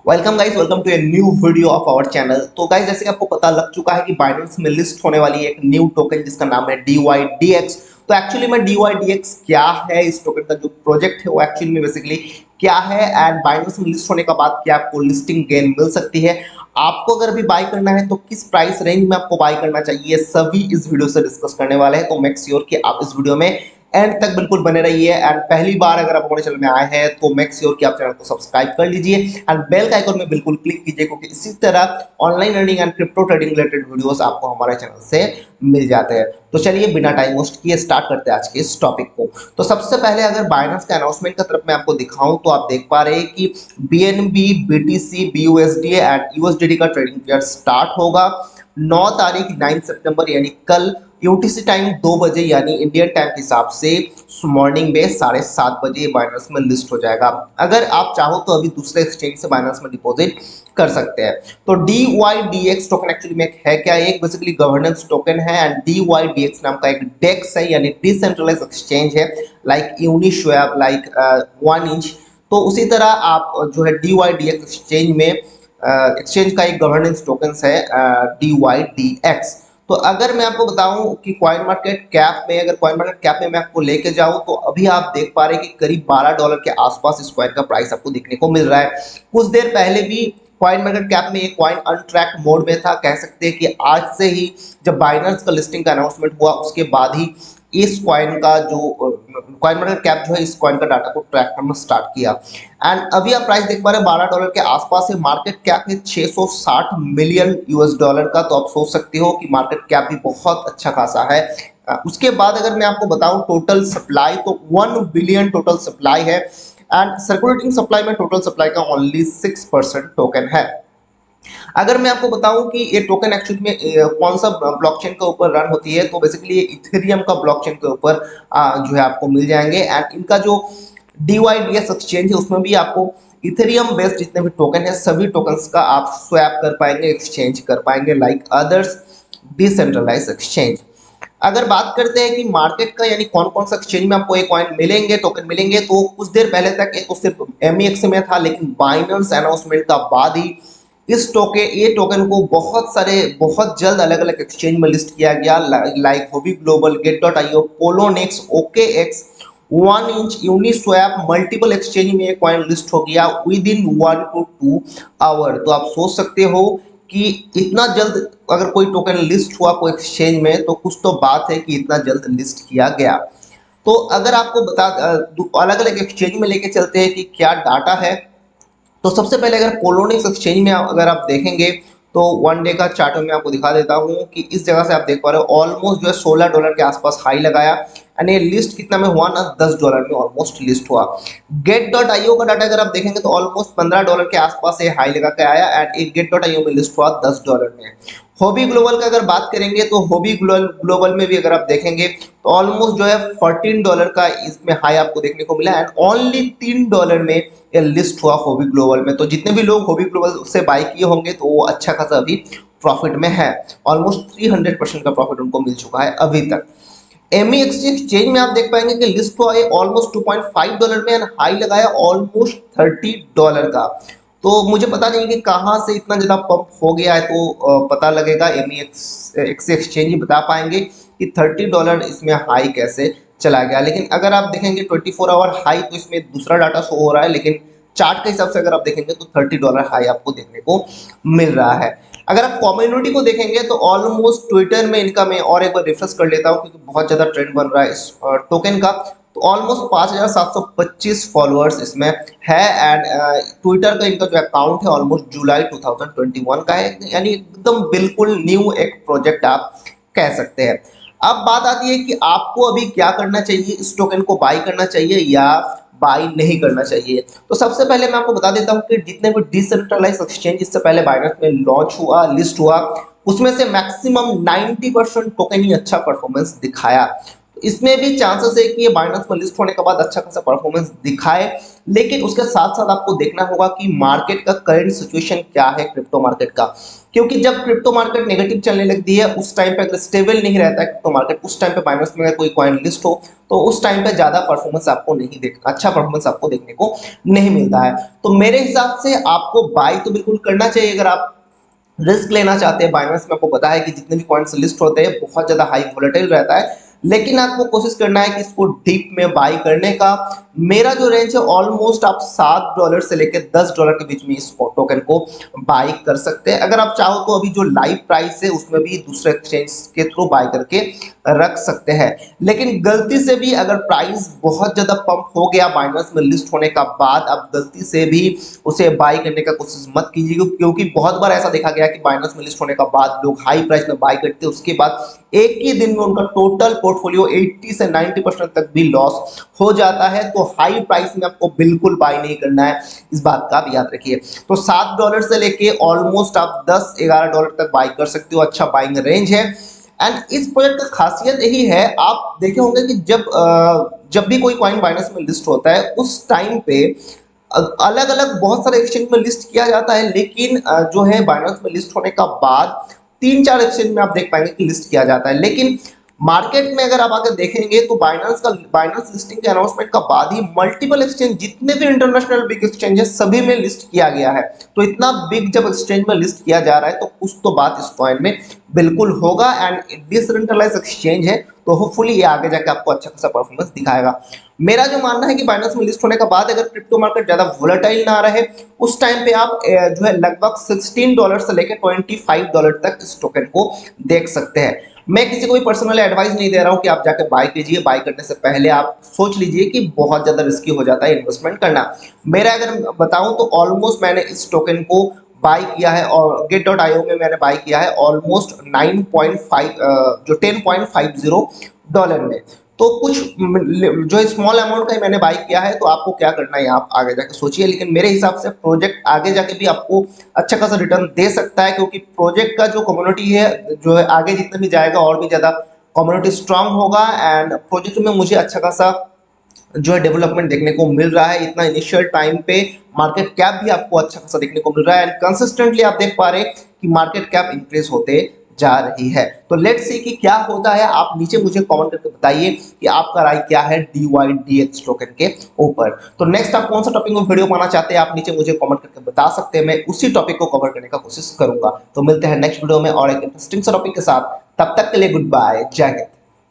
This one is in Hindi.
Welcome guys, welcome to a new video of our channel. तो गाइस, जैसे कि आपको पता लग चुका है कि बाइनेंस में लिस्ट होने वाली है एक न्यू टोकन जिसका नाम है DYDX। तो एक्चुअली में DYDX क्या है, इस टोकन का जो प्रोजेक्ट है वो एक्चुअली में बेसिकली क्या है एंड बाइनेंस में लिस्ट होने के बाद क्या आपको लिस्टिंग गेन मिल सकती है, आपको अगर भी बाय करना है तो किस प्राइस रेंज में आपको बाय करना चाहिए, सभी इस वीडियो से डिस्कस करने वाले हैं। तो मेक श्योर कि आप इस वीडियो में एंड तक बिल्कुल बने रहिए। एंड पहली बार अगर आप हमारे चैनल में आए हैं तो मेक श्योर कि आप चैनल को सब्सक्राइब कर लीजिए एंड बेल का आइकन में बिल्कुल क्लिक कीजिए, क्योंकि इसी तरह online earning and crypto trading related videos आपको हमारे चैनल से मिल जाते हैं। तो चलिए बिना टाइम वेस्ट किए स्टार्ट करते हैं आज के इस टॉपिक को। तो सबसे पहले अगर बाइनेंस का अनाउंसमेंट का तरफ मैं आपको दिखाऊं तो आप देख पा रहे हैं कि BNB, BTC, BUSD and USDT का ट्रेडिंग पीरियड स्टार्ट होगा 9 तारीख 9 सितंबर यानी कल यूटीसी टाइम 2 बजे यानी इंडियन टाइम के हिसाब से मॉर्निंग में 7:30 बजे बाइनेंस में लिस्ट हो जाएगा। अगर आप चाहो तो अभी दूसरे एक्सचेंज से बाइनेंस में डिपॉजिट कर सकते हैं। तो DYDX टोकन एक्चुअली में है क्या, एक बेसिकली गवर्नेंस टोकन है एंड DYDX नाम का एक डेक्स है यानी डिसेंट्रलाइज एक्सचेंज है, लाइक यूनिस्वैप, लाइक 1inch। तो उसी तरह आप जो है DYDX एक्सचेंज का एक गवर्नेंस टोकन है DYDX। तो अगर मैं आपको बताऊं कि कॉइन मार्केट कैप में, अगर कॉइन मार्केट कैप में मैं आपको लेके जाऊं तो अभी आप देख पा रहे हैं कि करीब $12 के आसपास इस कॉइन का प्राइस आपको देखने को मिल रहा है। कुछ देर पहले भी कॉइन मार्केट कैप में एक कॉइन अनट्रैक मोड में था, कह सकते हैं कि आज से ही जब बाइनेंस का लिस्टिंग का अनाउंसमेंट हुआ उसके बाद ही इस कॉइन का जो कॉइन मार्केट कैप जो है इस कॉइन का डाटा को ट्रैक करना स्टार्ट किया। एंड अभी आप प्राइस देख पा रहे हैं $12 के आसपास है। मार्केट कैप है $660 मिलियन का। तो आप सोच सकते हो कि मार्केट कैप भी बहुत अच्छा खासा है। उसके बाद अगर मैं आपको बताऊं टोटल सप्लाई तो 1 बिलियन टोटल सप्लाई है एंड सर्कुलेटिंग सप्लाई में टोटल सप्लाई का ओनली 6% टोकन है। अगर मैं आपको बताऊं कि ये टोकन एक्चुअली में कौन सा ब्लॉकचेन के ऊपर रन होती है तो बेसिकली ये इथेरियम का ब्लॉकचेन के ऊपर जो है आपको मिल जाएंगे। एंड इनका जो DYDX एक्सचेंज है उसमें भी आपको इथेरियम बेस्ड जितने भी टोकन है सभी टोकन्स का आप स्वैप कर पाएंगे, एक्सचेंज कर पाएंगे लाइक अदर्स डिसेंट्रलाइज एक्सचेंज। अगर बात करते हैं कि मार्केट का यानी कौन कौन सा एक्सचेंज में आपको एक कॉइन मिलेंगे, टोकन मिलेंगे, तो कुछ देर पहले तक एक तो सिर्फ MEX में था, लेकिन बाइनेंस अनाउंसमेंट का बाद ही ये टोकन को बहुत जल्द अलग अलग एक्सचेंज में लिस्ट किया गया, लाइक होबी ग्लोबल, गेट.io, Poloniex, OKX, 1inch, Uniswap, multiple exchange में एक कॉइन लिस्ट हो गया विद इन 1 to 2 आवर। तो आप सोच सकते हो कि इतना जल्द अगर कोई टोकन लिस्ट हुआ कोई एक्सचेंज में तो कुछ तो बात है कि इतना जल्द लिस्ट किया गया। तो अगर आपको अलग अलग एक्सचेंज में लेके चलते हैं कि क्या डाटा है, तो सबसे पहले अगर पोलोनिक्स एक्सचेंज में अगर आप देखेंगे तो वन डे का चार्ट में आपको दिखा देता हूं कि इस जगह से आप देख पा रहे हो ऑलमोस्ट जो है $16 के आसपास हाई लगाया एंड ये लिस्ट कितना में हुआ ना, $10 में ऑलमोस्ट लिस्ट हुआ। गेट.io का डाटा अगर आप देखेंगे तो ऑलमोस्ट $15 के आसपास ये हाई लगा के आया एंड एक गेट.io में लिस्ट हुआ $10 में। हॉबी ग्लोबल का अगर बात करेंगे तो हॉबी ग्लोबल में भी अगर आप देखेंगे तो ऑलमोस्ट जो है $14 का इसमें हाई आपको देखने को मिला एंड ओनली $3 में ये लिस्ट हुआ हॉबी ग्लोबल में। तो जितने भी लोग हॉबी ग्लोबल से बाय किए होंगे तो वो अच्छा खासा अभी प्रॉफिट में है, ऑलमोस्ट 300% का प्रॉफिट उनको मिल चुका है अभी तक। MEX एक्सचेंज में आप देख पाएंगे कि लिस्ट हुआ है ऑलमोस्ट $2.5 में एंड हाई लगाया ऑलमोस्ट $30 का। तो मुझे पता नहीं कि कहाँ से इतना ज़्यादा पंप हो गया है, तो पता लगेगा, MEX एक्सचेंज ही बता पाएंगे कि $30 इसमें हाई कैसे चला गया। लेकिन अगर आप देखेंगे 24 आवर हाई तो इसमें दूसरा डाटा शो हो रहा है, लेकिन चार्ट के हिसाब से अगर आप देखेंगे तो $30 हाई आपको देखने को मिल रहा है। अगर आप कम्युनिटी को देखेंगे तो ऑलमोस्ट ट्विटर में इनका, मैं और एक बार रिफ्रेश कर लेता हूँ क्योंकि बहुत ज़्यादा ट्रेंड बन रहा है इस टोकन का, तो ऑलमोस्ट 5725 फॉलोअर्स इसमें है एंड ट्विटर का इनका जो अकाउंट है ऑलमोस्ट जुलाई 2021 का है, यानी एकदम बिल्कुल न्यू एक प्रोजेक्ट आप कह सकते हैं। अब बात आती है कि आपको अभी क्या करना चाहिए, इस टोकन को बाई करना चाहिए या बाई नहीं करना चाहिए। तो सबसे पहले मैं आपको बता देता हूं कि जितने भी डिसेंट्रलाइज एक्सचेंज इससे पहले बाइनेंस में लॉन्च हुआ, लिस्ट हुआ, उसमें से मैक्सिमम 90% टोकन ही अच्छा परफॉर्मेंस दिखाया। तो इसमें भी चांसेस है कि ये बाइनेंस में लिस्ट होने के बाद अच्छा खासा परफॉर्मेंस दिखाए, लेकिन उसके साथ साथ आपको देखना होगा कि मार्केट का करंट सिचुएशन क्या है, क्रिप्टो मार्केट का क्योंकि जब क्रिप्टो मार्केट नेगेटिव चलने लगती है उस टाइम पे अगर स्टेबल नहीं रहता है क्रिप्टो मार्केट, उस टाइम पे बाइनेंस में अगर कोई कॉइन लिस्ट हो तो उस टाइम पे ज्यादा परफॉर्मेंस आपको नहीं देख अच्छा परफॉर्मेंस आपको देखने को नहीं मिलता है। तो मेरे हिसाब से आपको बाय तो बिल्कुल करना चाहिए अगर आप रिस्क लेना चाहते हैं। बाइनेंस में आपको पता है कि जितने भी कॉइन्स लिस्ट होते हैं बहुत ज्यादा हाई वोलेटाइल रहता है, लेकिन आपको कोशिश करना है कि इसको डीप में बाई करने का। मेरा जो रेंज है ऑलमोस्ट आप $7 से लेकर $10 के बीच में इस टोकन को बाई कर सकते हैं। अगर आप चाहो तो अभी जो लाइव प्राइस है उसमें भी दूसरे एक्सचेंज के थ्रू बाई करके रख सकते हैं, लेकिन गलती से भी अगर प्राइस बहुत ज्यादा पंप हो गया बाइनेंस में लिस्ट होने का बाद, आप गलती से भी उसे बाई करने का कोशिश मत कीजिए, क्योंकि बहुत बार ऐसा देखा गया कि बाइनेंस में लिस्ट होने का बाद लोग हाई प्राइस में बाई करते हैं, उसके बाद एक ही दिन में उनका टोटल पोर्टफोलियो 80 से 90% तक भी लॉस हो जाता है। तो हाई प्राइस में आपको बिल्कुल बाई नहीं करना है, इस बात का आप याद रखिए। तो $7 से लेके ऑलमोस्ट आप $10-11 तक बाई कर सकते हो, अच्छा बाइंग रेंज है। एंड इस प्रोजेक्ट का खासियत यही है, आप देखे होंगे कि जब भी कोई कॉइन बाइनेंस में लिस्ट होता है उस टाइम पे अलग अलग बहुत सारे एक्सचेंज में लिस्ट किया जाता है, लेकिन जो है बाइनेंस में लिस्ट होने का बाद 3-4 एक्सचेंज में आप देख पाएंगे कि लिस्ट किया जाता है। लेकिन मार्केट में अगर आप आकर देखेंगे तो बाइनेंस लिस्टिंग के अनाउंसमेंट का बाद ही मल्टीपल एक्सचेंज, जितने भी इंटरनेशनल बिग एक्सचेंज है सभी में लिस्ट किया गया है। तो इतना बिग जब एक्सचेंज में लिस्ट किया जा रहा है तो कुछ तो बात इस कॉइन में बिल्कुल होगा। एंड डिसेंट्रलाइज्ड एक्सचेंज है तो होपफुली ये आगे जाके आपको अच्छा खासा परफॉर्मेंस दिखाएगा। मेरा जो मानना है कि बाइनेंस में लिस्ट होने के बाद अगर क्रिप्टो मार्केट ज्यादा वोलेटाइल ना रहे उस टाइम पे आप जो है लगभग $16 से लेकर $25 तक इस टोकन को देख सकते हैं। मैं किसी को भी पर्सनली एडवाइस नहीं दे रहा हूं कि आप जाके बाय कीजिए, बाय करने से पहले आप सोच लीजिए कि बहुत ज्यादा रिस्की हो जाता है इन्वेस्टमेंट करना। मेरा अगर बताऊं तो ऑलमोस्ट मैंने इस टोकन को बाय किया है और get.io में मैंने बाय किया है ऑलमोस्ट 9.5 जो $10.50 में। तो कुछ जो स्मॉल अमाउंट का मैंने बाय किया है, तो आपको क्या करना है आप आगे जाके सोचिए। लेकिन मेरे हिसाब से प्रोजेक्ट आगे जाके भी आपको अच्छा खासा रिटर्न दे सकता है, क्योंकि प्रोजेक्ट का जो कम्युनिटी है जो है आगे जितना भी जाएगा और भी ज्यादा कम्युनिटी स्ट्रांग होगा। एंड प्रोजेक्ट में मुझे अच्छा खासा जो है डेवलपमेंट देखने को मिल रहा है। इतना इनिशियल टाइम पे मार्केट कैप भी आपको अच्छा खासा देखने को मिल रहा है एंड कंसिस्टेंटली आप देख पा रहे हैं कि मार्केट कैप इंक्रीज होते जा रही है। तो लेट्स सी कि क्या होता है। आप नीचे मुझे कमेंट करके बताइए कि आपका राय क्या है DYDX टोकन के ऊपर। तो नेक्स्ट आप कौन सा टॉपिक में वीडियो पाना चाहते हैं आप नीचे मुझे कमेंट करके बता सकते हैं, मैं उसी टॉपिक को कवर करने का कोशिश करूंगा। तो मिलते हैं नेक्स्ट वीडियो में और एक इंटरेस्टिंग सा टॉपिक के साथ, तब तक के लिए गुड बाय, जय हिंद।